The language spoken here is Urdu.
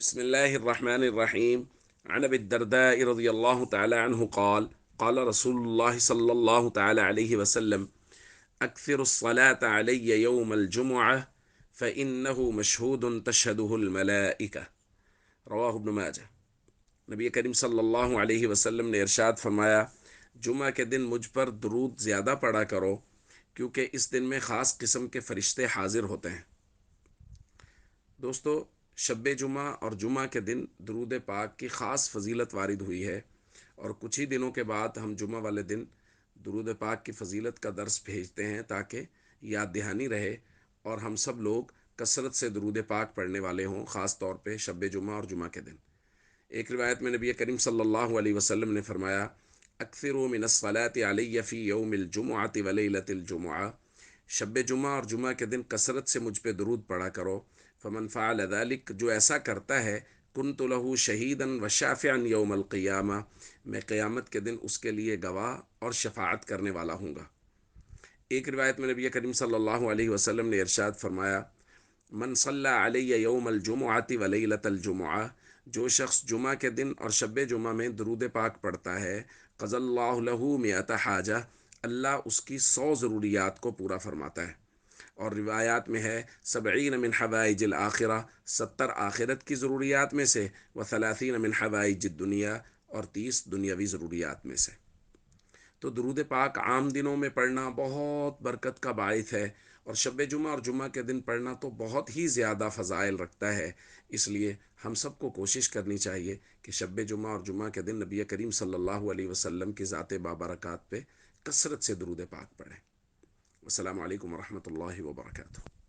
بسم الله الرحمن الرحيم. عن أبي الدرداء رضي الله تعالى عنه قال قال رسول الله صلى الله تعالى عليه وسلم: أكثر الصلاة علي يوم الجمعة فإنه مشهود تشهده الملائكة. رواہ ابن ماجہ۔ نبی کریم صلی اللہ علیہ وسلم نے ارشاد فرمایا، جمعہ کے دن مجھ پر درود زیادہ پڑھا کرو، کیونکہ اس دن میں خاص قسم کے فرشتے حاضر ہوتے ہیں۔ دوستو، شب جمعہ اور جمعہ کے دن درود پاک کی خاص فضیلت وارد ہوئی ہے، اور کچھ ہی دنوں کے بعد ہم جمعہ والے دن درود پاک کی فضیلت کا درس بھیجتے ہیں تاکہ یاد دہانی رہے اور ہم سب لوگ کثرت سے درود پاک پڑھنے والے ہوں، خاص طور پہ شب جمعہ اور جمعہ کے دن۔ ایک روایت میں نبی کریم صلی اللہ علیہ وسلم نے فرمایا: اکثروا من الصلاة علی فی یوم الجمعۃ ولیلۃ الجمعہ، شب جمعہ اور جمعہ کے دن کثرت سے مجھ پہ درود پڑھا کرو۔ فمن فعل ذلک، جو ایسا کرتا ہے، کنت لہ شہیدا وشافعا یوم القیامہ، میں قیامت کے دن اس کے لیے گواہ اور شفاعت کرنے والا ہوں گا۔ ایک روایت میں نبی کریم صلی اللہ علیہ وسلم نے ارشاد فرمایا: من صلی علی یوم الجمعۃ ولیلۃ الجمعہ، جو شخص جمعہ کے دن اور شب جمعہ میں درود پاک پڑھتا ہے، قضى اللہ لہ مئۃ حاجہ، اللہ اس کی 100 ضروریات کو پورا فرماتا ہے۔ اور روایات میں ہے 70 من حوائج الآخرہ، 70 آخرت کی ضروریات میں سے، و30 من حوائج الدنیا، اور 30 دنیاوی ضروریات میں سے۔ تو درود پاک عام دنوں میں پڑھنا بہت برکت کا باعث ہے، اور شب جمعہ اور جمعہ کے دن پڑھنا تو بہت ہی زیادہ فضائل رکھتا ہے۔ اس لیے ہم سب کو کوشش کرنی چاہیے کہ شب جمعہ اور جمعہ کے دن نبی کریم صلی اللہ علیہ وسلم کی ذات بابرکات پہ کثرت سے درود پاک پڑھیں۔ السلام علیکم ورحمۃ اللہ وبرکاتہ۔